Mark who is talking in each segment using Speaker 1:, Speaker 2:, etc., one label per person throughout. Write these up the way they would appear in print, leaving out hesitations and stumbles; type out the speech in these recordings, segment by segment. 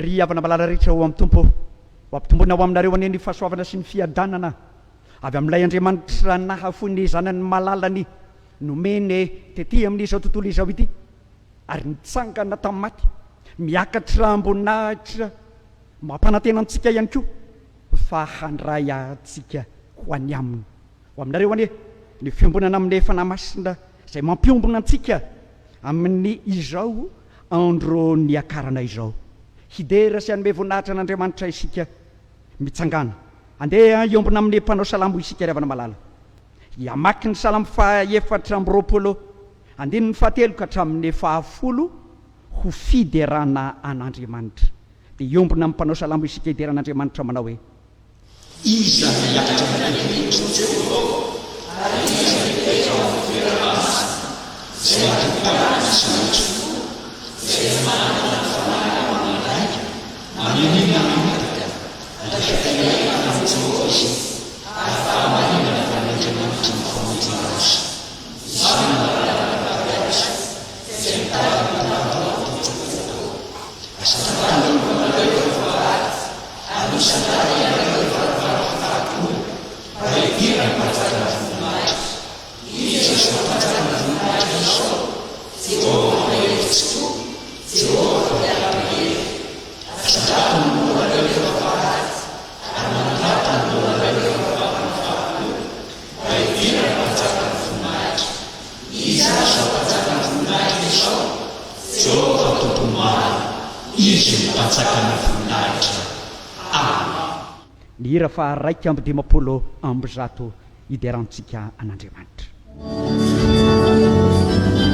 Speaker 1: ry avana malala rehetra ho amin'ny tompo ho ampitomboina ho aminareo anie ny fahasoavana sy ny fiadanana avy amin'ilay Andriamanitra nahafony zanany malalany nomeny tety amin'izao tontolo izao ity ary nitsangana tamin'ny maty miakatra ambonahitra mampanantena antsika ihany koa fa handray antsika ho any aminy ho aminareo anie ny fiombonana amin'ny efa namasina izay mampiombona antsika amin'ny izao andro ny akarana izao hidera sy anome voninahitra n'Andriamanitra isika mitsangana andeha iombona amin'ny mpanao salamo isika ry havana malala iamaky ny salamo faha-efatra amby roapolo andininy fahatelo ka hatramin'ny fahafolo ho fiderana an'Andriamanitra dia iombona amin'ny mpanao salamo isika hideran'Andriamanitra manao hoe
Speaker 2: iza miakatra manahiritra Jehovah ary iza mipetra ao amin'ny toerana masina izay mahatontanana sy maitso izay manana ny fanahy manandraika maninina mamitaka andrafitahirana amin'ny Jehovah izy ary fahamarinana fa n'Andriamanitra ny famonjena azy izany malalaka azy izay mitady mitandao totsoko asatanana nareo vavahady anisandary nareo vavahady raidira ny panjakana voninahitra iza zao panjakana voninahitra izao Jehovah mahevitsy Jehovah miara-behely asandrato ny nareo vavahady ary manandrata ny nareo vavahady raidira ny panjakana voninahitra iza zao panjakana voninahitra izao Jehovah tompony maro izy ny panjakana voninahitra.
Speaker 1: Ny hira fa raika amby dimapolo amby zato hiderantsika an'Andriamanitra.
Speaker 3: Thank you.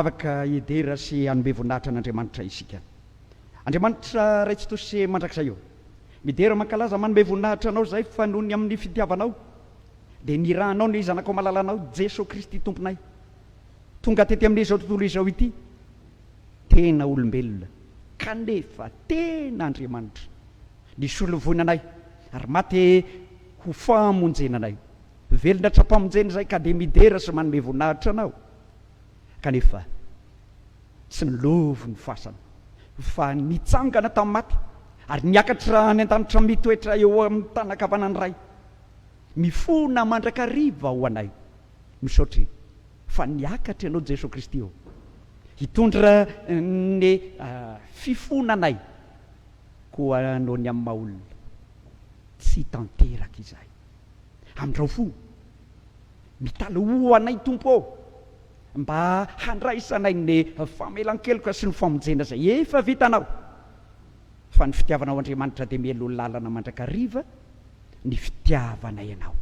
Speaker 1: mivavaka idera sy anome voninahitra an'andriamanitra isika. Andriamanitra ray tsy tosy mandrakizay eo midera mankalaza manome voninahitra anao zay fa noho ny amin'ny fitiavanao dia nirahanao ny zanakao malalanao Jesosy Kristy tomponay tonga tety amin'izao tontolo izao ity tena olombelona kanefa tena Andriamanitra nisolovoinanay ary maty ho famonjenanay velona tra-pamonjena zay ka dia midera sy manome voninahitra anao kanefa tsy nilovo ny fasana fa nitsangana tamin'ny maty ary niakatra ny an-danitra mitoetra eo amin'ny tanakavanany ray mifona mandrakariva ho anay misaotry fa niakatra ianao Jesosy Kristy eo hitondra ny fifonanay koa noho ny amin'ny maha-olona tsy tanteraka izay amin'izao fo mitaloha anay tompo ao mba handraisanay ny famelan-keloka sy ny famonjena zay efa vitanao fa ny fitiavanao Andriamanitra dia melo lalana mandrakariva ny fitiavanay ianao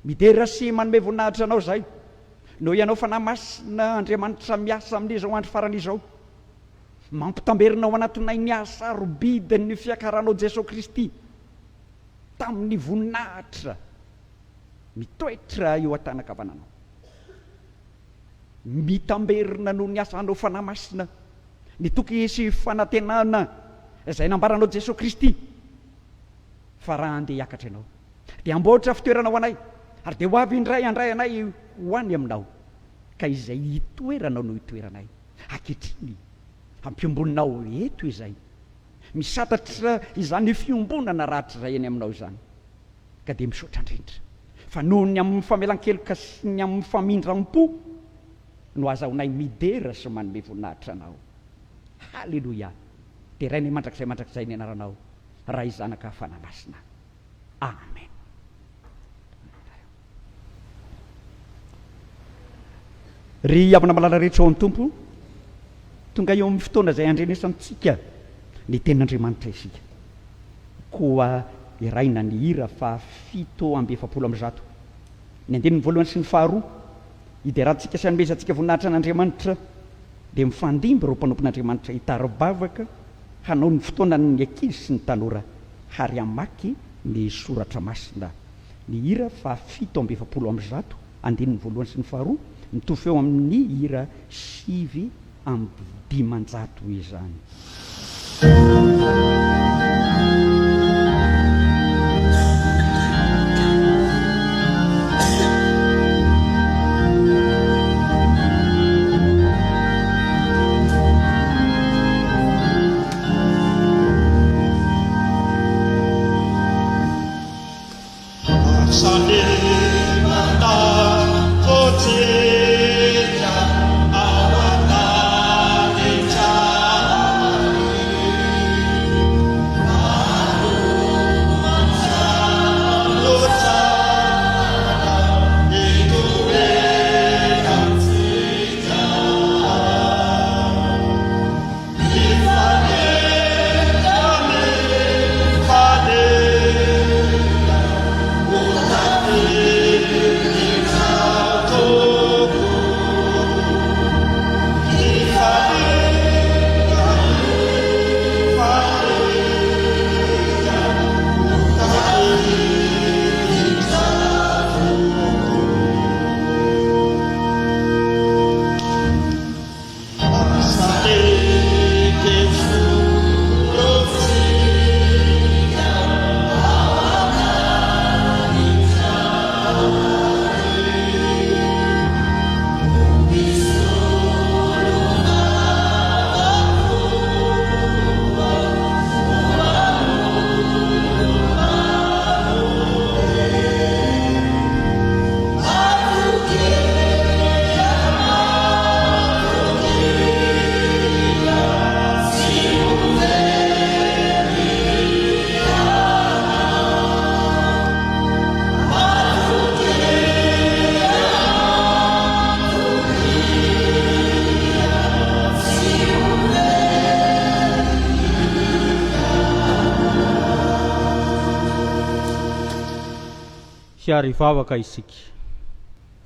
Speaker 1: midera sy manome voninahitra anao zay no ianao fanahy masina Andriamanitra miasa amin'izao andro faran'izao mampitamberinao anatinay ny asa robidiny fiakaranao Jesosy Kristy tamin'ny voninahitra mitoetra eo an-tanakavananao mitamberina noho ny asanao fanahy masina ny toky sy fanantenana izay nambaranao Jesosy Kristy fa raha andeha hiakatra ianao dia amboatra fitoerana ho anay ary dia ho avy indray andray anay ho any aminao ka izay hitoeranao no hitoeranay ankehitriny ampiombonanao eto izay misatatra izany fiombonana rahatry izay eny aminao izany ka dia misaotra indrindra fa noho ny amin'ny famelan-keloka sy ny amin'ny famindram-po no azahonay midera sy manome voninahitra anao. Halleloia. Dia rainay mandrakizay ny anaranao raha izanaka fanahy masina. Amen. Ry havana malala rehetra ao amin'ny tompo tonga eo amin'ny fotoana izay andrenesantsika ny tenin'Andriamanitra isika koa iraina ny hira fa 7:100 ny andinin'ny voalohany sy ny faharoa iderahantsika sy anomezantsika voninahitra an'Andriamanitra dia mifandimby ireo mpanompon'Andriamanitra hitaro-bavaka hanao ny fotoana ny ankizy sy ny tanora ary hamaky ny soratra masina. Ny hira fa 7:100 andinin'ny voalohany sy ny faharoa mitovy eo amin'ny hira 7:500 izany.
Speaker 3: Hiary vavaka isika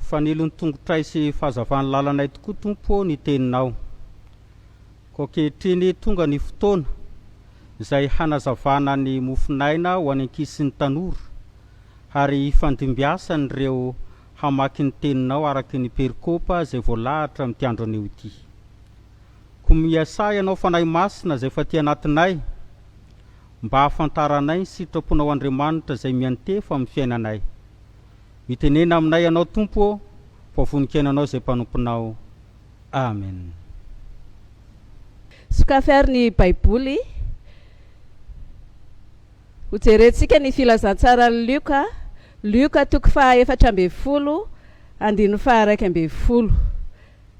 Speaker 3: fanilony tongotra sy fahazavany lalanay tokoa tompo ny teninao. Ko ankehitriny tonga ny fotoana izay hanazavana ny mofinaina ho any ankizy sy ny tanora ary fandimbiasan'ireo hamaky ny teninao araky ny perikopa izay voalahatra amin'ity andro anio ity. Ko miasa ianao fanahy masina izay fa ty anatinay mba hahafantaranay ny sitraponao Andriamanitra izay miantefa amin'ny fiainanay. Mitenena aminay ianao Tompo, voninkainanao izay mpanomponao. Amen.
Speaker 4: Sokafy ary ny Baiboly. Hojerentsika ny filazantsara Luka toko faha 14 andiny faha 12.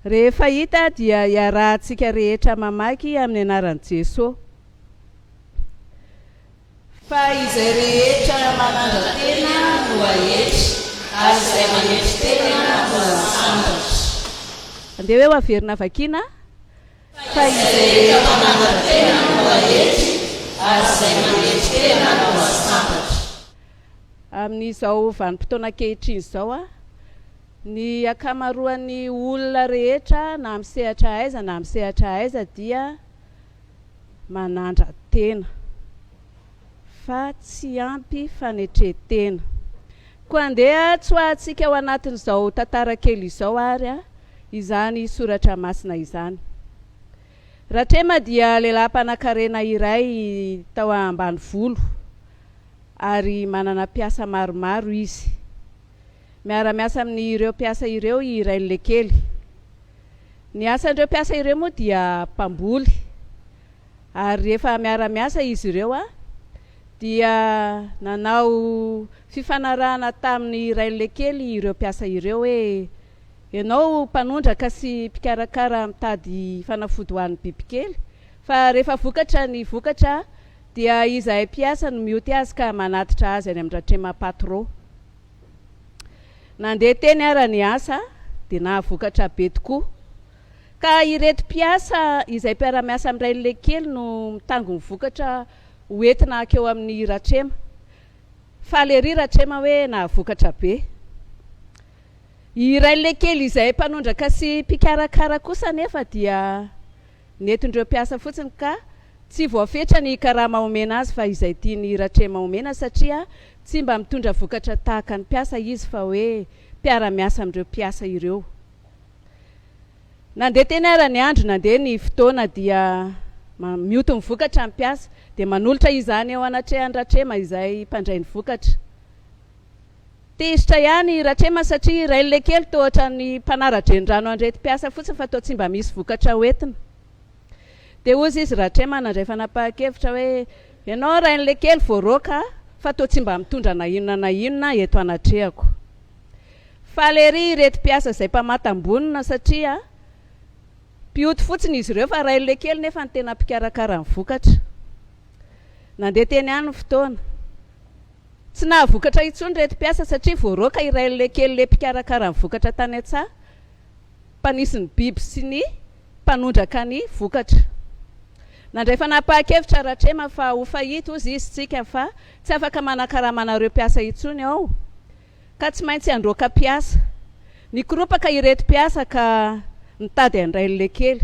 Speaker 4: Rehefa hita dia iarahantsika rehetra mamaky amin'ny anaran'i Jesosy.
Speaker 5: Fa izay rehetra manandrantena no ahety, ary izay manety tena no sambatra.
Speaker 4: Andeha hoe averina vakina.
Speaker 5: Fa izay rehetra manandrantena no ahety, ary izay manety tena no sambatra.
Speaker 4: Amin'izao vanim-potoana ankehitriny izao ny akamaroan'ny olona rehetra na amin'ny sehatra aiza na amin'ny sehatra aiza dia manandran-tena fa tsy ampy fanetretena. Koa andeha tsoahantsika ao anatin'izao tantara kely izao ary izany soratra masina izany. Ratrema dia lehilahy mpanan-karena iray tao ambanivolo ary manana mpiasa maromaro izy. Miara-miasa amin'ireo mpiasa ireo iray lekely. Ny asan'ireo mpiasa ireo moa dia mpamboly. Ary rehefa miara-miasa izy ireo dia nanao fifanarahana tamin'ny iray lekely ireo mpiasa ireo hoe ianao mpanondraka sy mpikarakara mitady fanafody ho an'ny bibikely, fa rehefa vokatra ny vokatra dia izahay mpiasa no mioty azy ka manatitra azy any amin'ny ratrema patron. Nandeha teny ara ny asa dia nahavokatra be tokoa. Ka ireto mpiasa izay mpiara-miasa amin'iray lekely no mitango ny vokatra hoentina akeo amin'ny ratrema. Faly ery ratrema hoe nahavokatra be. Iray lekely izay mpanondraka sy mpikarakara kosa nefa dia netindreo mpiasa fotsiny ka tsy voafetra ny karama omena azy fa izay tiany ratrema omena satria tsy mba mitondra vokatra tahaka ny mpiasa izy fa hoe mpiara-miasa amin'ireo mpiasa ireo. Nandeha teny ara ny andro, nandeha ny fotoana dia mioty ny vokatra ny mpiasa dia manolotra izany eo anatrehan'ny ratrema izay mpandray ny vokatra. Tezitra ihany ratrema satria iray lekely toa ohatra ny mpanara-drenirano andrety mpiasa fotsiny fa toa tsy mba misy vokatra hoentina. Dia ozy izy ratrema nandray fanapahan-kevitra hoe ianao ray lekely voaroka fa toa tsy mba mitondra na inona eto anatrehako. Faly ery ireto mpiasa izay mpamatam-bonina satria mpioty fotsiny izy ireo fa ray lekely nefa ny tena mpikarakara ny vokatra. Nandeha teny ihany ny fotoana. Tsy nahavokatra intsony reto mpiasa satria voaroka iray lekely le mpikarakara ny vokatra tany an-tsaha, mpanisy ny biby sy ny mpanondraka ny vokatra. Nandray fanapahan-kevitra ratrema fa ho fahita ozy izy tsika fa tsy afaka manakaramana-reo mpiasa intsony ao ka tsy maintsy androaka mpiasa. Nikoropaka ireto mpiasa ka nitady an'iray lekely.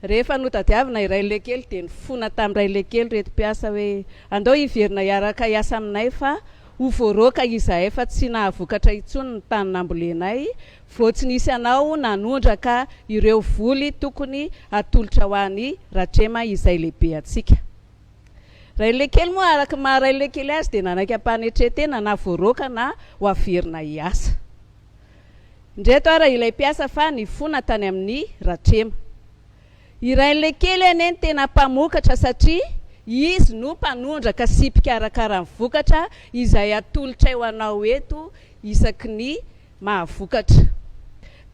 Speaker 4: Rehefa notadiavina iray lekely dia nifona tamin'iray lekely reto mpiasa hoe andao hiverina hiaraka hiasa aminay fa ho voaroka izahay fa tsy nahavokatra intsony ny tany nambolenay, vao tsy nisy anao nanondraka ireo voly tokony atolotra ho an'ny ratrema izay lehibe atsika. Ray lekely moa araka maha ray lekely azy dia nanaiky ampanetretena na voaroka na ho averina hiasa. Ndreto ara ilay mpiasa fa nifona tany amin'ny ratrema. Iray lekely eneny tena mpamokatra satria izy no mpanondraka sy mpikarakara ny vokatra izay atolotra ho anao eto isaky ny mahavokatra.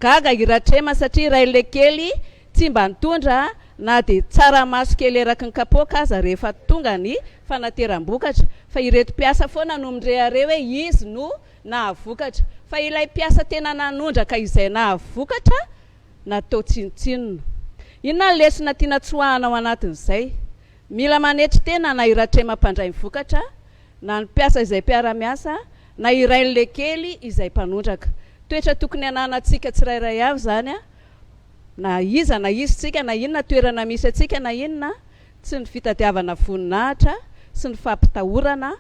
Speaker 4: Gaga i ratrema satria iray lekely tsy mba nitondra na dia tsaramaso kely eraky ny kapoaka aza rehefa tonga ny fanateram-bokatra, fa ireto mpiasa foana no mindrehare hoe izy no nahavokatra, fa ilay mpiasa tena nanondraka izay nahavokatra natao tsinotsinona. Inona ny lesona tiana tsoahana ao anatin'izay? Mila manetry tena na iratrema mpandray ny vokatra, na ny mpiasa izay mpiara-miasa, na irain'le kely izay mpanondraka. Toetra tokony ananantsika tsirairay avy zany a, na iza na izy tsika na inona toerana misy atsika na inona, tsy ny fitadiavana voninahitra sy ny fampitahorana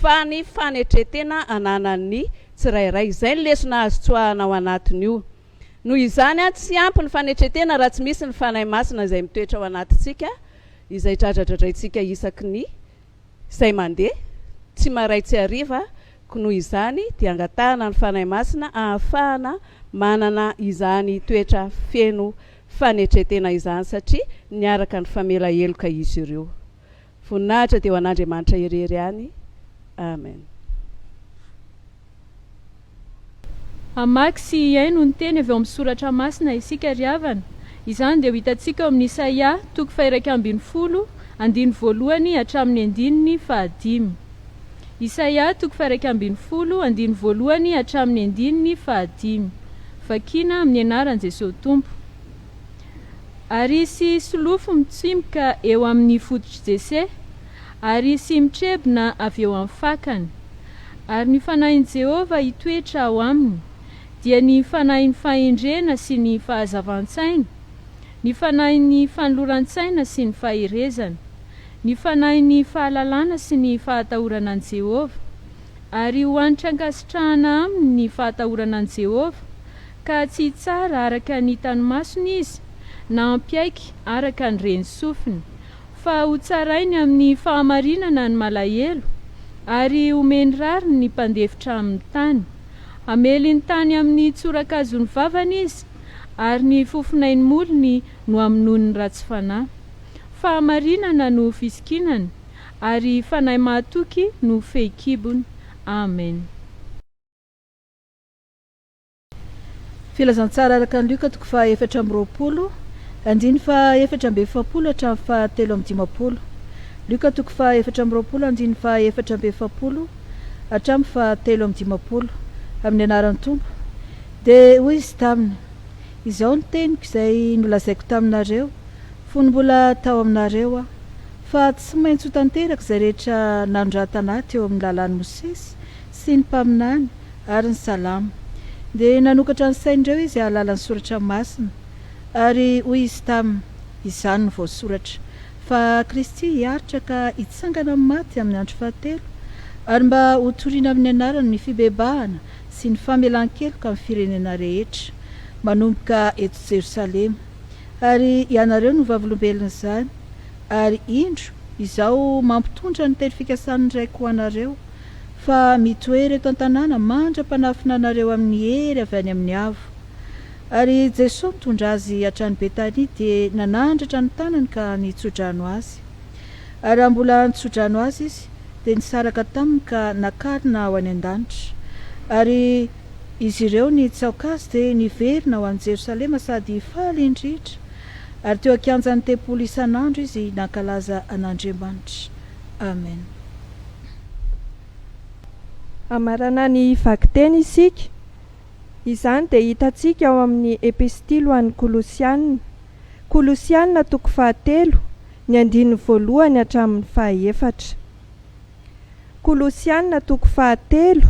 Speaker 4: fa ny fanetretena ananan'ny tsirairay. Izay ny lesona azo tsoahana ao anatiny io. Noho izany a tsy ampy ny fanetretena raha tsy misy ny fanahy masina izay mitoetra ao anatintsika, izay tradradradraitsika isaky ny izay mandeha tsy maray tsy hariva. Noho izany dia angatahana ny fanahy masina ahafahana manana izany toetra feno fanetretena izany, satria niaraka ny famela heloka izy ireo. Voninahitra dia ho an'Andriamanitra irery ihany. Amen.
Speaker 6: Amaky sy iaino ny teny avy ao amin'ny soratra masina isika riavana. Izany dia ho hitantsika ao amin'ny Isaia 112 andiny voalohany hatramin'ny andininy 5. Isaia 112 andiny voalohany hatramin'ny andininy 5. Vakina amin'ny anaran'i Jesosy Tompo. Ary sy solofo mitsimika eo amin'ny fototry Jese, ary sy mitrebina avy eo amin'ny fakany. Ary ny fanahin'i Jehova hitoetra ao aminy, dia ny fanahin'ny fahendrena sy ny fahazavan-tsaina, ny fanahin'ny fanoloran-tsaina sy ny fahirezana, ny fanahin'ny fahalalana sy ny fahatahorana an'i Jehova. Ary ho anitra ankasitrahana aminy ny fahatahorana an'i Jehova, ka tsy tsara araka ny tanomasony izy, na ampiaiky araka ny reny sofiny, fa ho tsarainy amin'ny fahamarinana ny malahelo, ary omeny rariny ny mpandefitra amin'ny tany. Amely ny tany amin'ny tsorakazony vavany izy, ary ny fofinainy molony no amin'ony ratsy fanahy. Fahamarinana no fisikinany, ary fanahy mahatoky no fehikibony. Amen.
Speaker 7: Filazantsara araka ny Luka 4:20, andiny 4:7 hatramin'ny 7:50. Luka 4:20 andiny 4:7 hatramin'ny 7:50. Amin'ny anaran'ny Tompo. Dia hoy izy taminy: izao ny teniko izay nolazaiko taminareo, fony mbola tao aminareo aho, fa tsy maintsy ho tanteraka izay rehetra nanondrata teo amin'ny lalan'i Mosesy sy ny mpaminany ary ny salama. Dia nanokatra ny sain'ireo izy alalan'ny soratra masina, ary hoy izy taminy: izany ny voasoratra fa Kristy hiaritra ka hitsangana amin'ny maty amin'ny andro fahatelo, ary mba ho toriana amin'ny anarany ny fibebahana sy ny famelan-keloka amin'ny firenena rehetra, manomboka eto Jerosalema. Ary ianareo no vavolombelona izany, ary indro izao mampitondra ny teny fikasany ndraiky ho anareo, fa mitoery eto an-tanàna mandra-panafina anareo amin'ny hery avy any amin'ny avo. Ary Jesosy mitondra azy hatrany Betania dia nanandratra ny tanany ka nitsodrano azy. Ary raha mbola nitsodrano azy izy, dia nisaraka taminy ka nakarina ho any an-danitra. Ary izy ireo ny tsaoka azy dia niverina ho any Jerosalema sady faly indritra. Ary teo ankianjan'ny tempolo isan'andro izy nankalaza an'Andriamanitra. Amen.
Speaker 8: Amarana ny vakiteny isika. Izany dia hitantsika ao amin'ny epistily ho an'ny Kolosianina. Kolosianina 4 ny andiny voalohany hatramin'ny 4. Kolosianina 4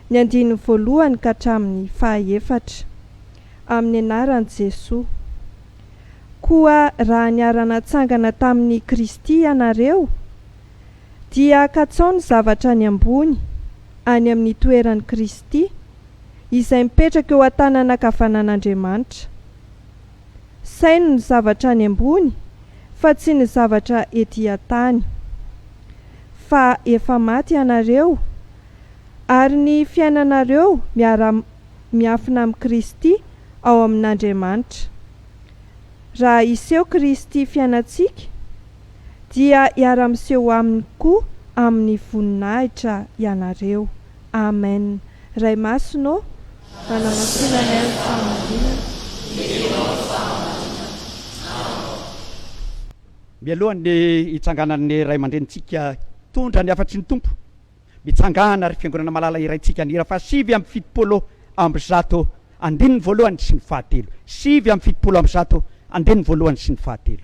Speaker 8: ny andiny voalohany ka hatramin'ny 4. Amin'ny anaran'i Jesosy. Koa raha niara-natsangana tamin'ny Kristy ianareo, dia katsao ny zavatra any ambony, any amin'ny toeran'i Kristy, izay mipetraka eo an-tanana ankavanan'Andriamanitra. Saino ny zavatra any ambony, fa tsy ny zavatra etỳ an-tany. Fa efa maty ianareo, ary ny fiainanareo miafina amin'ny Kristy ao amin'Andriamanitra. Raha iseho Kristy fiainantsika, dia hiara-miseho aminy koa amin'ny voninahitra ianareo. Amen. Ray masino, manamasinana ny famadina.
Speaker 1: Mialohan'ny hitsanganan'ny ray aman-drenitsika tondra ny afatry ny tompo, mitsangana ary fiangonana malala irayntsika nira fa 7:70 andininy voalohany sy ny 7. 7:70 andininy voalohany sy ny 7.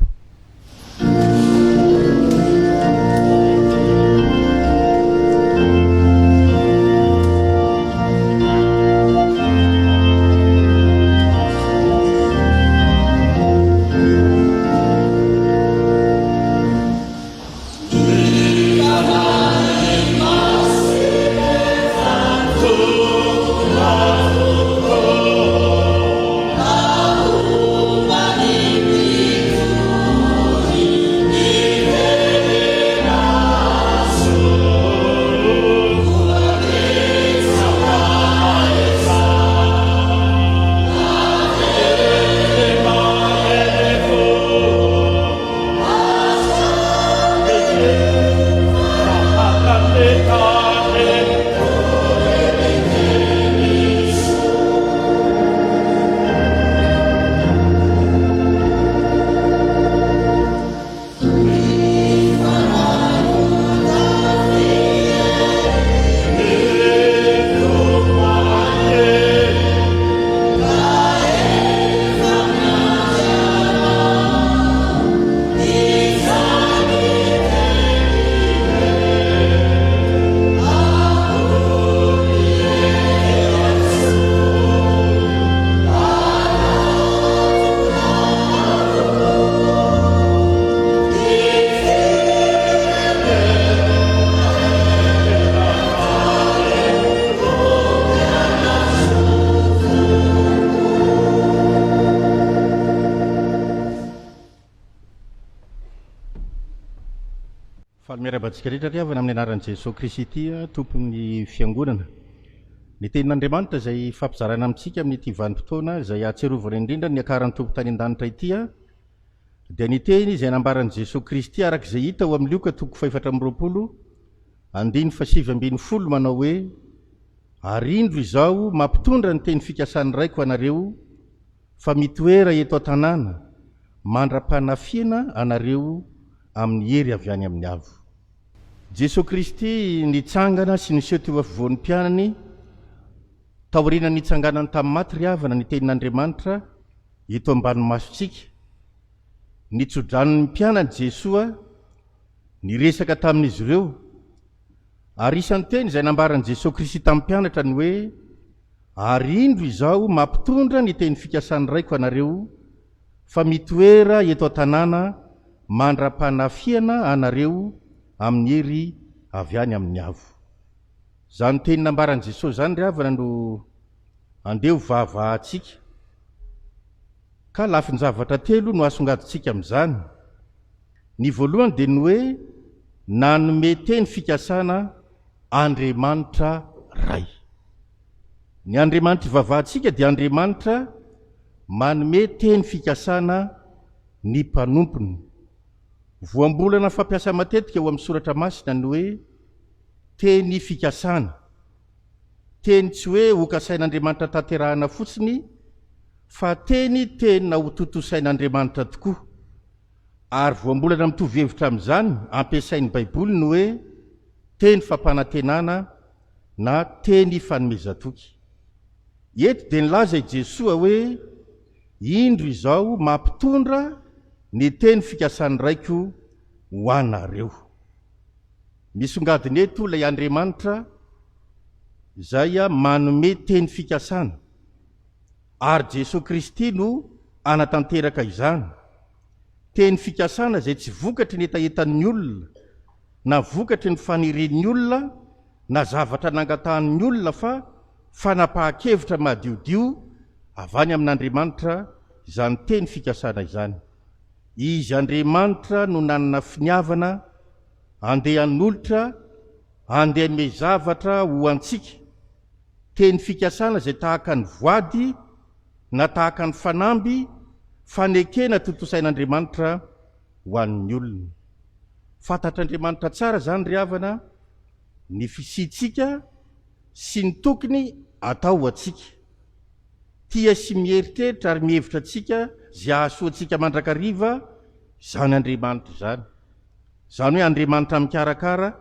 Speaker 9: Miarabantsika rehetra riavana amin'ny anaran'i Jesosy Kristy ity tompon'ny fiangonana. Ny tenin'Andriamanitra izay fampizarana amintsika amin'ity vanim-potoana izay ahatsiarovana indrindra ny akaran'ny tompo tany an-danitra ity dia ny teny izay nambaran'i Jesosy Kristy arak'izay hita ao amin'ny Luka 4:7-10 manao hoe: arindro izao mampitondra ny teny fikasany raiko anareo, fa mitoera eto an-tanàna mandra-panafiana anareo amin'ny hery avy any amin'ny avo. Jesosy Kristy nitsangana sy niseho teo afovoan'ny mpianany taoriana nitsanganany tamin'ny maty riavana ny tenin'Andriamanitra eto ambanomasontsika. Nitsodran'ny mpianany Jesoa niresaka tamin'izy ireo, ary isan'ny teny izay nambaran'i Jesosy Kristy tamin'ny mpianatra ny hoe: arindro izao mampitondra ny teny fikasany raiko anareo, fa mitoera eto an-tanàna mandra-panafiana anareo amin'ny hery avy any amin'ny avo. Zany teny nambaran'i Jesosy zany riavana no andeha vavahantsika, ka lafiny zavatra telo no asongadintsika amin'izany. Ny voalohany dia ny hoe nanome teny fikasana Andriamanitra ray. Ny Andriamanitra ivavahantsika dia Andriamanitra manome teny fikasana ny mpanompony. Voambolana fampiasa matetika eo amin'ny soratra masina ny hoe teny fikasana, teny tsy hoe hokasain'Andriamanitra tanterahana fotsiny, fa teny tena ho totosain'Andriamanitra tokoa. Ary voambolana mitovy hevitra amin'izany ampiasain'ny Baiboly ny hoe teny fampanantenana na teny fanomezan-toky. Eto dia nilaza i Jesoa hoe indro izao mampitondra ny teny fikasany raiko ho anareo. Misongadiny eto ilay Andriamanitra izay manome teny fikasana, ary Jesosy Kristy no anatanteraka izany. Teny fikasana izay tsy vokatry ny etaetan'ny olona, na vokatry ny fanirian'ny olona, na zavatra nangatahany olona, fa fanapahan-kevitra madiodio avy any amin'Andriamanitra izany teny fikasana izany. Izy Andriamanitra no nanana finiavana handeha hanolotra, handeha hanome zavatra ho antsika. Teny fikasana izay tahaka ny voady na tahaka ny fanamby fanekena totosain'Andriamanitra ho an'ny olona. Fantatr'Andriamanitra tsara zany riavana ny fisintsika sy ny tokony atao atsika. Tia sy mieritreritra ary mihevitra atsika zay ahasoantsika mandrakariva, zany Andriamanitra zany. Zany hoe Andriamanitra mikarakara,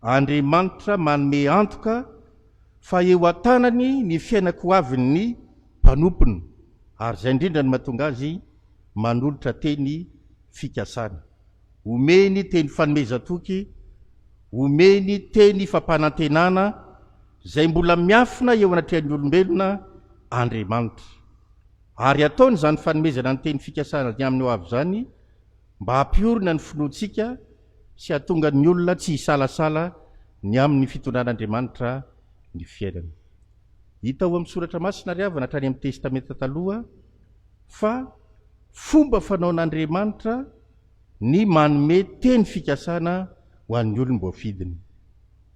Speaker 9: Andriamanitra manome antoka, fa eo an-tanany ny fiainako avin'ny mpanompony, ary zay indrindra ny mahatonga azy manolotra teny fikasana. Omeny teny fanomezan-toky, omeny teny fampanantenana zay mbola miafina eo anatrehan'ny olombelona Andriamanitra. Ary ataony zany fanomezana ny teny fikasana ny amin'ny ho avy zany mba hampiorina ny finoantsika sy hahatonga ny olona tsy hisalasala ny amin'ny fitondran'Andriamanitra ny fiainana. Hita ao amin'ny soratra masina riavana hatrany amin'ny testamenta taloha fa fomba fanaon'Andriamanitra ny manome teny fikasana ho an'ny olom-boafidiny.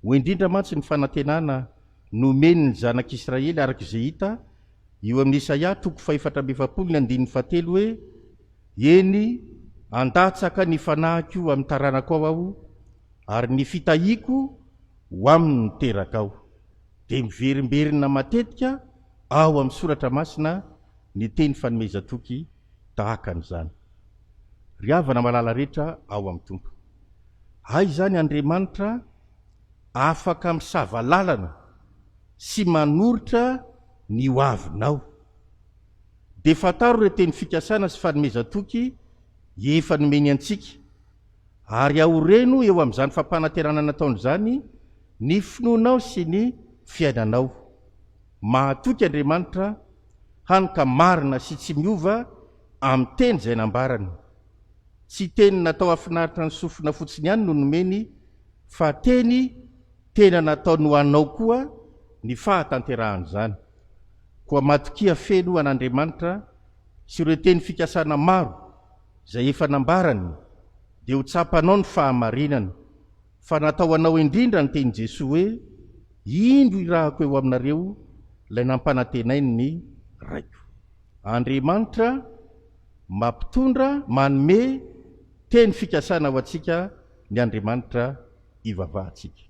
Speaker 9: Ho indrindra mantsy ny fanantenana nomeny ny zanak'Israely arak'izay hita eo amin'ny Isaia 4:7 hoe: eny andatsaka ny fanahiko amin'ny taranako ao aho, ary ny fitahiako ho aminy ny teraka ao. Dia miverimberina matetika ao amin'ny soratra masina ny teny fanomezan-toky tahaka an'izany. Riavana malala rehetra ao amin'ny tompo. Hay zany Andriamanitra afaka misava lalana sy manoritra ny ho avinao. Dia fantaro ireo teny fikasana sy fanomezan-toky efa nomeny antsika, ary aoreno eo amin'izany fampanantenana nataony zany ny finoanao sy ny fiainanao. Mahatoky Andriamanitra hany ka marina sy tsy miova amin'ny teny izay nambarany. Tsy teny natao afinaritra ny sofina fotsiny ihany no nomeny, fa teny tena nataony ho anao koa ny fahatanterahany zany. Koa matokia feno an'Andriamanitra sy ireo teny fikasana maro izay efa nambarany, dia ho tsapanao ny fahamarinana, fa natao anao indrindra ny teny Jesosy hoe indro irahako eo aminareo ilay nampanantenainy ny raiko. Andriamanitra mampitondra manome teny fikasana ho antsika ny Andriamanitra ivavahantsika.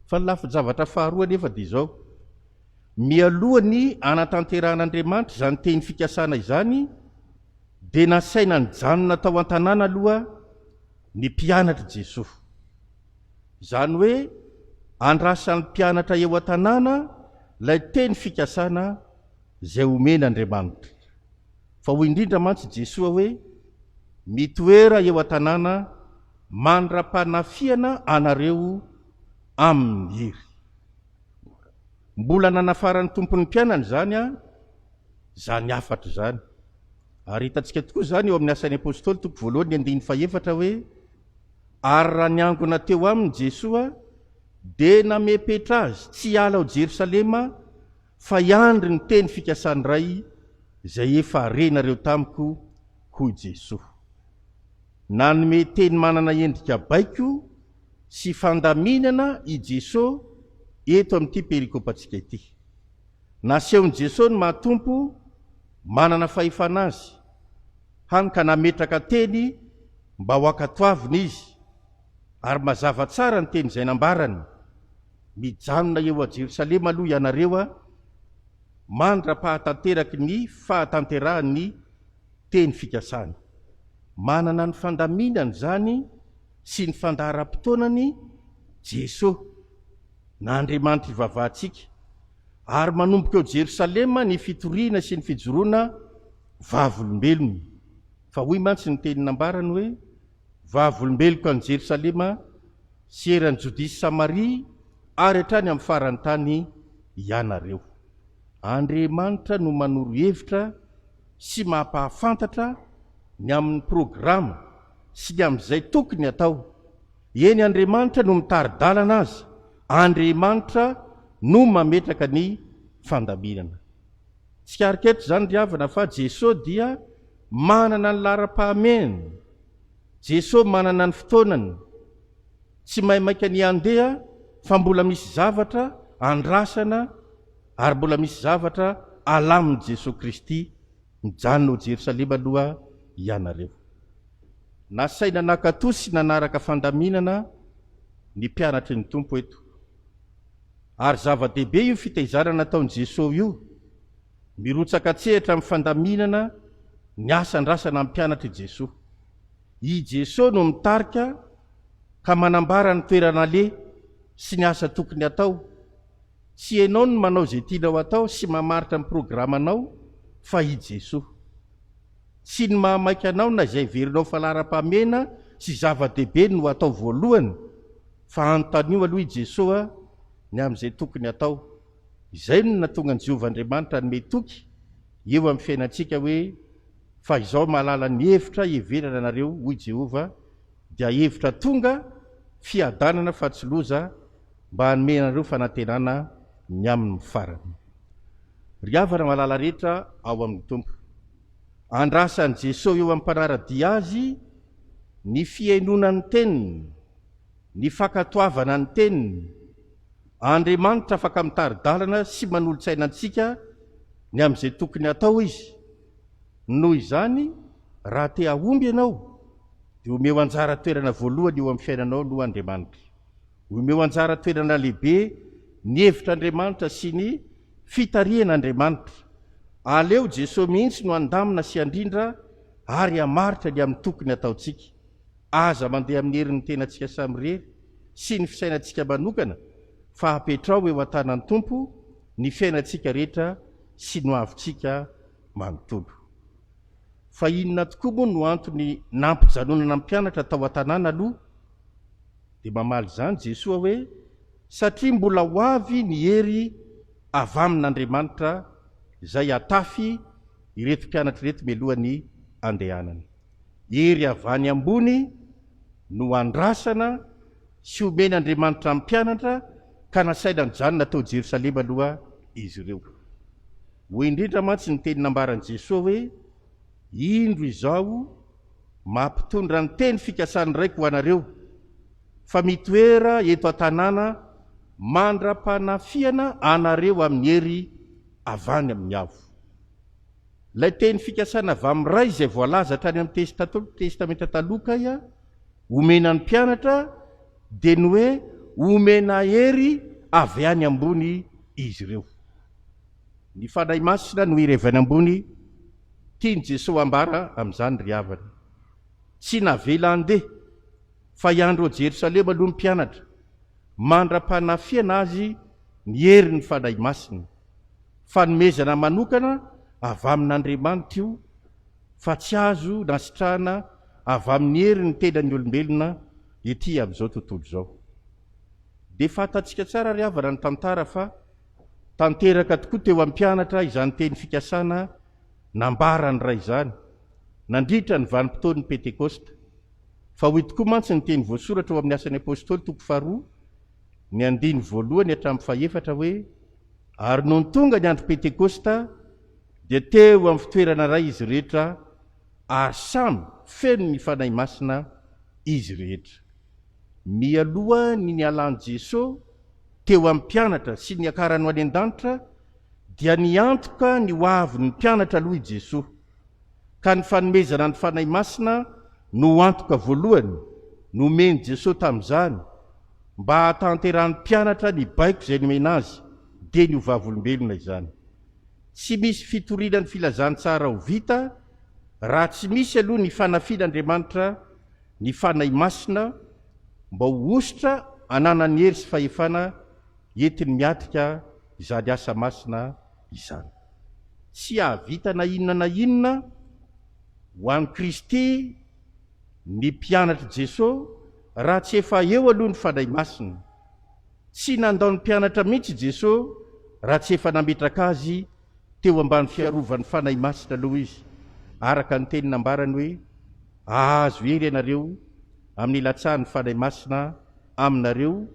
Speaker 9: Fa ny lafin-javatra faharoa nefa dia izao, mialohany anatanteran'Andriamanitra izany teny fikasana izany dia nasaina ny janona tao an-tanàna aloha ny mpianatra Jesosy. Izany hoe andrasan'ny mpianatra eo an-tanàna ilay teny fikasana izay omen'Andriamanitra. Fa ho indrindra mantsy Jesosy hoe mitoera eo an-tanàna mandra-panafiana anareo amin'ny hery. Mbola nanafaran'ny tompon'ny mpianany zany afatra zany. Ary hitantsika tokoa zany eo amin'ny asan'ny apôstôly toko voalohany 9:4 hoe ary raha niangona teo aminy Jesosy dia namepetra azy tsy hiala ao Jerosalema fa hiandry ny teny fikasany ray izay efa arenareo tamiko hoy Jesosy. Nanome teny manana endrika baiko sy fandaminana i Jesosy eto amin'ity perikopantsika ity. Nasehony Jesosy ny mahatompo manana fahefana azy hany ka nametraka teny mba ho akatoavina izy, ary mazava tsara ny teny izay nambarany, mijanona eo a Jerosalema aloha ianareo mandra-pahatanteraky ny fahatanterahany teny fikasany. Manana ny fandaminany zany sy ny fandaharam-potoanany Jesosy na Andriamanitra ivavahantsika, ary manomboka eo Jerosalema ny fitoriana sy ny fijoroana vavolombelony. Fa hoy mantsy ny teny nambarany hoe vavolombeloko any Jerosalema sy eran'ny Jodisy Samaria ary hatrany amin'ny farany tany ianareo. Andriamanitra no manoro hevitra sy mampahafantatra ny amin'ny programa sy ny amin'izay tokony atao. Eny Andriamanitra no mitari-dalana azy, Andriamanitra no mametraka ny fandaminana. Tsy kariketra zany ry havana fa Jesosy dia manana ny lara-pahameny, Jesosy manana ny fotoanany, tsy maimaika ny andeha fa mbola misy zavatra andrasana ary mbola misy zavatra alamin'i Jesosy Kristy mijanona ao Jerosalema aloha ianareo. Nasaina nakato sy nanaraka fandaminana ny mpianatry ny tompo eto. Ary zava-dehibe io fitaizana nataon'i Jesosy io, mirotsaka tsehatra amin'ny fandaminana ny asa andrasana amin'ny mpianatry Jesosy. I Jesosy no mitarika ka manambara ny toerana le sy ny asa tokony atao. Tsy ianao no manao izay tianao atao sy mamaritra amin'ny programanao, fa i Jesosy. Tsy ny mahamaika anao na izay verinao fa lara-pamena sy zava-dehibe no atao voalohany, fa anontanio aloha i Jesosy ny amin'izay tokony atao. Izay no natonga ny Jehovah Andriamanitra ny metoky eo amin'ny fiainantsika hoe fa izao mahalala ny hevitra hiverana anareo hoy Jehovah, dia hevitra tonga fiadanana fa tsy loza mba hanome anareo fanantenana ny amin'ny farany. Ry havana mahalala rehetra ao amin'ny tompo, andrasan'i Jesosy eo amin'ny mpanaradia azy ny fiainonany teniny, ny fakatoavana ny teniny. Andriamanitra afaka mitari-dalana sy manolo-tsaina antsika ny amin'izay tokony atao izy. Noho izany, raha te ahomby ianao dia omeo anjara toerana voalohany eo amin'ny fiainanao no Andriamanitra. Omeo anjara toerana lehibe ny hevitr'Andriamanitra sy ny fitarihan'Andriamanitra. Aleo Jesosy mihitsy no andamina sy andrindra ary hamaritra ny amin'ny tokony ataontsika. Aza mandeha amin'ny herin'ny tenantsika samirery sy ny fisainantsika manokana, fa hapetrao eo an-tanan'ny tompo ny fiainantsika rehetra sy no avintsika manontolo. Fa inona tokoa moa no antony nampijanonana ny mpianatra tao an-tanàna aloha? Dia mamaly izany Jesosy hoe satria mbola ho avy ny hery avy amin'Andriamanitra izay atafy ireto mpianatra ireto melohany andehanana. Hery avy any ambony no andrasana sy omen'Andriamanitra amin'ny mpianatra ka nasaina ny janona tao Jerosalema aloha izy ireo. Ho indrindra mantsy ny teny nambaran'i Jesosy hoe indro izao mampitondra ny teny fikasany raiko ho anareo fa mitoera eto an-tanàna mandra-panafiana anareo amin'ny hery avany amin'ny avo. Ilay teny fikasana avy amin'ny ray izay voalaza tany amin'ny testamenta taloka ia omena ny mpianatra dia ny hoe omena hery avy any ambony izy ireo. Ny fanahy masina no irevany ambony tiany Jesosy ambara amin'izany ry havana. Tsy navela andeha fa iandro Jerosalema aloha ny mpianatra mandra-panafiana azy ny hery ny fanahy masina. Fanomezana manokana avy amin'Andriamanitra io fa tsy azo nasitrahana avy amin'ny hery ny tenan'ny olombelona ety amin'izao tontolo izao. Dia fantatsika tsara ry havana ny tantara fa tanteraka tokoa teo amin'ny mpianatra izany teny fikasana nambarany ray izany nandritra ny vanim-potoan'ny Pentekosta. Fa hoy tokoa mantsy ny teny voasoratra ao amin'ny asan'ny apôstôly toko 2 ny 2 hatramin'ny 4 hoe ary noho ny tonga ny andro Pentekosta dia teo amin'ny fitoerana ray izy rehetra ary samy feno ny fanahy masina izy rehetra. Mialoha ny nialany Jesosy teo amin'ny mpianatra sy ny akarany ho any an-danitra dia niantoka ny hoavy ny mpianatra aloha i Jesosy, ka ny fanomezana ny fanahy masina no antoka voalohany nomeny Jesosy tamin'izany mba hatanterahany mpianatra ny baiko izay nomena azy dia ny hovavolombelona izany. Tsy misy fitoriana ny filazany tsara ho vita raha tsy misy aloha ny fanafian'Andriamanitra ny fanahy masina mba ho ositra ananany hery sy fahefana entiny miatrika izany asa masina izany. Tsy ahavita na inona ho an'i Kristy ny mpianatra Jesosy raha tsy efa eo aloha ny fanahy masina. Tsy nandao ny mpianatra mihitsy Jesosy raha tsy efa nametraka azy teo ambany fiarovan'ny fanahy masina aloha izy. Araka ny teny nambarany hoe ahazo hery ianareo amin'ny latsahan'ny fanahy masina aminareo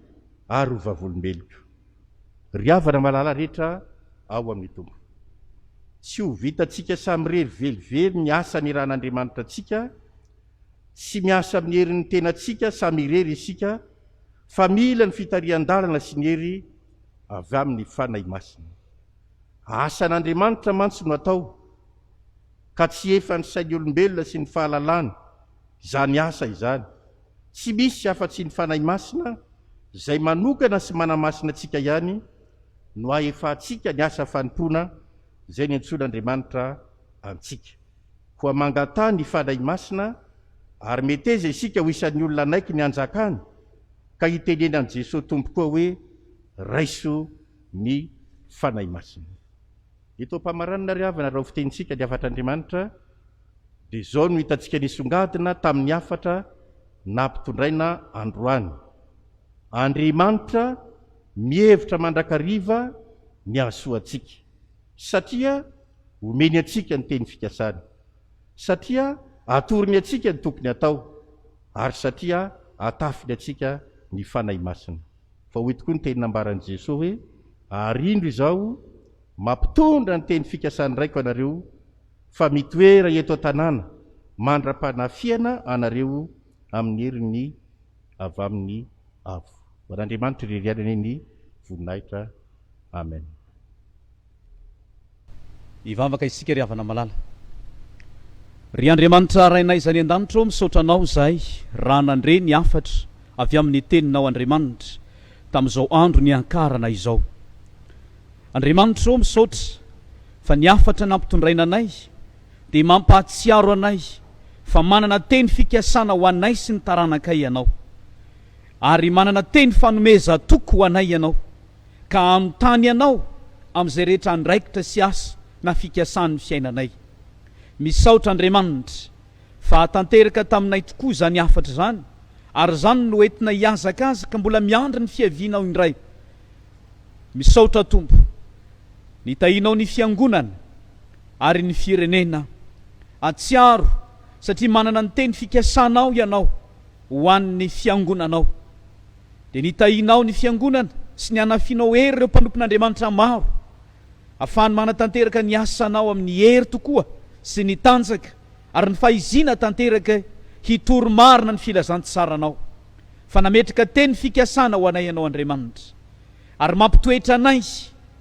Speaker 9: ary hovavolombelona. Ry havana malala rehetra ao amin'ny tombo. Tsy ho vitantsika samy rery velively ny asa ny ran'Andriamanitra antsika, sy miasa amin'ny herin'ny tenantsika samy irery isika, fa mila ny fitarian-dalana sy ny hery avy amin'ny fanahy masina. Asan'Andriamanitra mantsy no atao, ka tsy efa ny sain'ny olombelona sy ny fahalalana izany asa izany. Tsy misy afa-tsy ny fanahy masina izay manokana sy manamasina antsika ihany no ahefantsika ny asa fanompoana izay ny antsoin'Andriamanitra antsika. Koa mangatany ny fanahy masina ary meteza isika ho isan'ny olona anaiky ny anjakany, ka hitenenan'i Jesosy tompo koa hoe raiso ny fanahy masina. Eto am-pamaranana ry havana raha ho fitenitsika ny afatr'Andriamanitra dia izao no hitantsika nisongadina tamin'ny afatra nampitondraina androany. Andriamanitra mihevitra mandrakariva ny hahasoantsika satria omeny antsika ny teny fikasany, satria atoriny antsika ny tokony atao, ary satria atafiny antsika ny fanahy masina. Fa hoy tokoa ny teny nambaran'i Jesosy hoe ary indro izao mampitondra ny teny fikasany raiko anareo fa mitoera eto an-tanàna mandra-panafiana anareo amin'ny heriny avy amin'ny avo. Hoan'Andriamanitra irerianany ny voninahitra. Amen.
Speaker 1: Ivavaka isika ry havana malala. Ry Andriamanitra rainay izany an-danitra misaotra anao zahay raha nandre ny afatra avy amin'ny teninao Andriamanitra tamin'izao andro ny ankarana izao. Andriamanitra misaotra fa ny afatra nampitondraina anay dia mampahatsiaro anay fa manana teny fikasana ho anay sy ny taranakay ianao, ary manana teny fanomeza toko ho anay ianao, ka amintany ianao amin'izay rehetra andraikitra sy asa na fikasan'ny fiainanay. Misaotra Andriamanitra fa tanteraka taminay tokoa zany afatra zany, ary zany no entina hiazakazaka mbola miandry ny fiavianao indray. Misaotra Tompo, nitahinao ny fiangonana ary ny firenena atsiaro, satria manana ny teny fikasanao ianao ho an'ny fiangonanao. Dia nitahinao ny fiangonana sy ny anafianao hery ireo mpanompon'Andriamanitra maro, ahafahany manatanteraka ny asanao amin'ny hery tokoa sy ny tanjaka, ary ny fahizina tanteraka hitoro marina ny filazantssaranao.
Speaker 10: fa nametraka teny fikasana ho anay ianao Andriamanitra, ary mampitoetra anay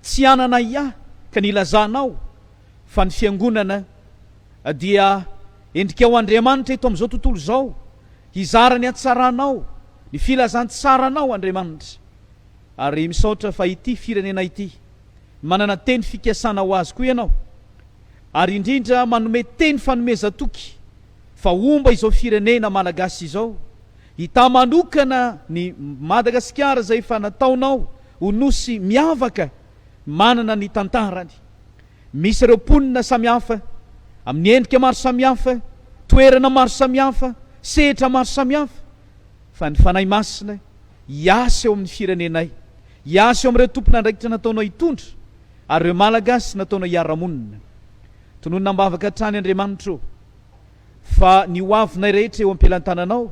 Speaker 10: tsy anana iah ka nilazanao fa ny fiangonana dia endrika ao Andriamanitra eto amin'izao tontolo izao hizara ny hatsaranao, ny filazantsaranao Andriamanitra. Ary misaotra fa ity firenena ity manana teny fikasana ho azy koa ianao, ary indrindra manome teny fanomeza toky fa omba izao firenena malagasy izao hita manokana ny Madagasikara zay fa nataonao ho nosy miavaka, manana ny tantarany. Misy ireo ponina samihafa amin'ny endrika maro samihafa, toerana maro samihafa, sehatra maro samihafa, fa ny fanahy masina hiasa eo amin'ny firenenay, hiasa eo amin'ireo tompon'andraikitra nataonao hitondra, ary ireo malagasy nataonao hiara-monina. Tononona mbavaka hatrany Andriamanitra fa ny hoavinay rehetra eo am-pelantananao,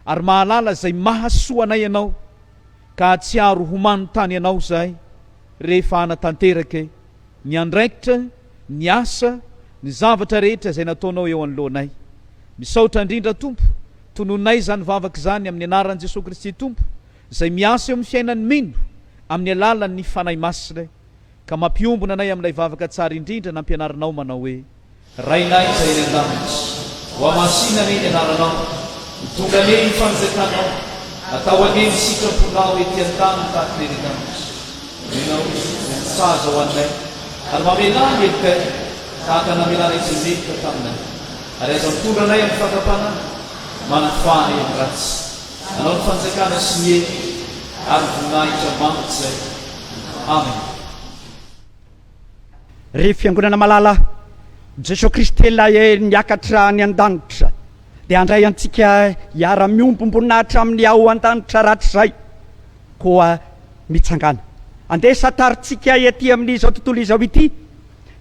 Speaker 10: ary mahalala zay mahasoa anay ianao, ka tsy aro homano tany ianao zahay rehefa hanatanteraka ny andraikitra, ny asa, ny zavatra rehetra zay nataonao eo anoloanay. Misaotra indrindra Tompo, tononay zany vavaka zany amin'ny anaran'i Jesosy Kristy Tompo, zay miasa eo amin'ny fiainan'ny mino amin'ny alalan'ny fanahy masina, ka mampiombona anay amin'ilay vavaka tsara indrindra nampianaranao manao hoe: Rainay zay eny an-danitra, ho amasina ny anaranao, tonga ane ny fanjakanao, atao ane ny sitraponao ety an-tany tahaka ny eny-danitra. Ianao mitsaza ho anay, ary mamelany elokay tahaka namelana izay mety taminay, ary aza mitondra anay amin'ny fakapana manafany amin'ny ratsy. Anao ny fanjakana sy ny eny ary voninahitra mangitra zay. Amen.
Speaker 1: Ry fiangonana malala, Jesosy Kristy lay niakatra ny an-danitra, dia andray antsika hiara-miombombonahitra amin'ny ao an-danitra ratsy zay koa mitsangana. Andeha sataritsika ety amin'izao tontolo izao ity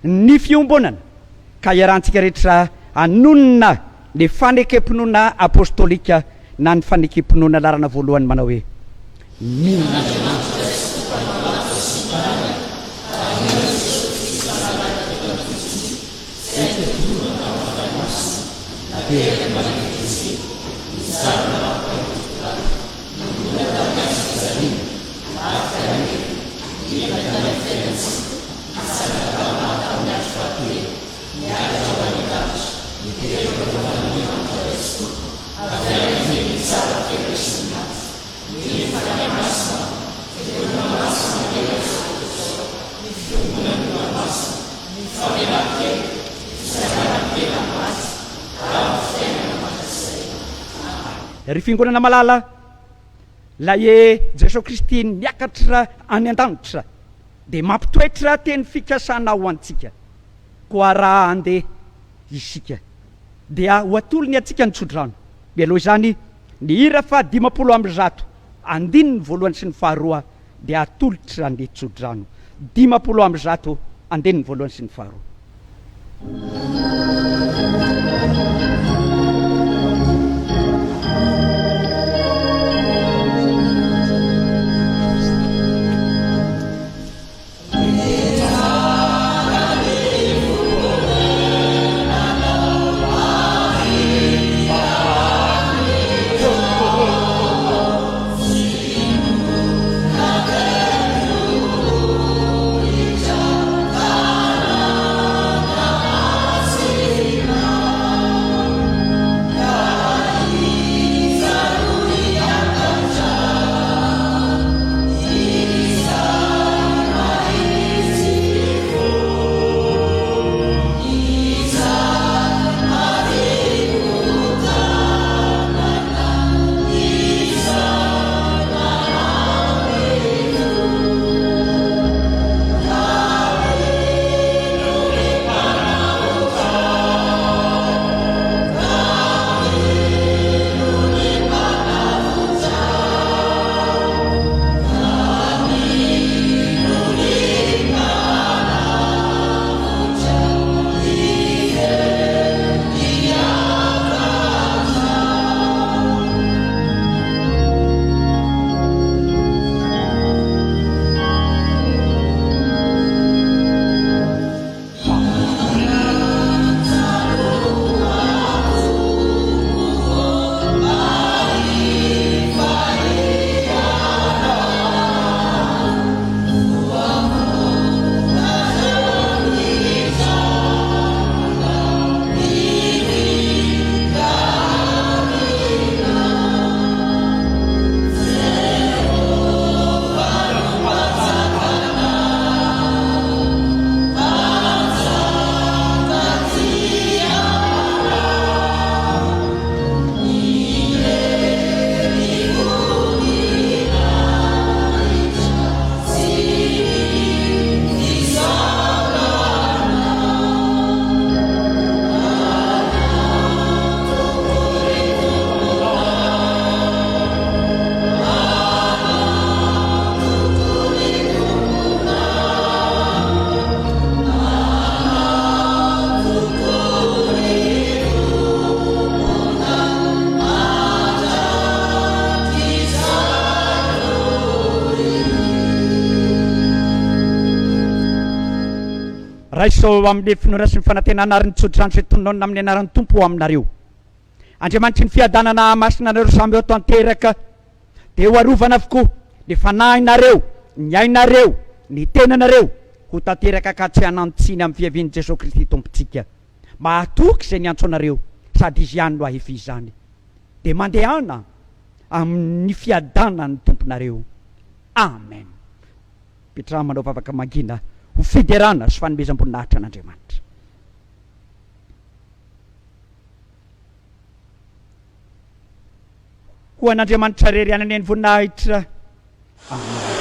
Speaker 1: ny fiombonana, ka iarahantsika rehetra anonona ny fanekempinoana apostolika na ny fanekempinoana larana voalohany manao hoe: ry fiangonana malala, laye Jesosy Kristy niakatra any an-danitra dia mampitoetra teny fikasana ho antsika, koa raha andeha isika dia ho atolony atsika ny tsodrano. Mialoha izany ny hira fa 500 andininy voalohany sy ny faharoa dia atolotra ny tsodrano. 500 andininy voalohany sy ny faharoa.
Speaker 2: See
Speaker 1: raisao amin'ny finoana sy ny fanantenana ary nitsodrano sy tonona amin'ny anaran'ny tompo ho aminareo andriamanitry ny fiadanana masina anareo samy eo tanteraka dia ho arovana avokoa ny fanahinareo ny ainareo ny tenanareo ho tanteraka ka tsy hanantsiny amin'ny fiavian'i Jesosy Kristy tompontsika mahatoky izay ny antsoanareo sady izy ihany no ahefy izany dia mandehana amin'ny fiadanany tomponareo amen. Petra manao vavaka mangina ho fiderana sy fanomezam-boninahitra an'Andriamanitra. Ho an'Andriamanitra rery ananeny voninahitra. Amen.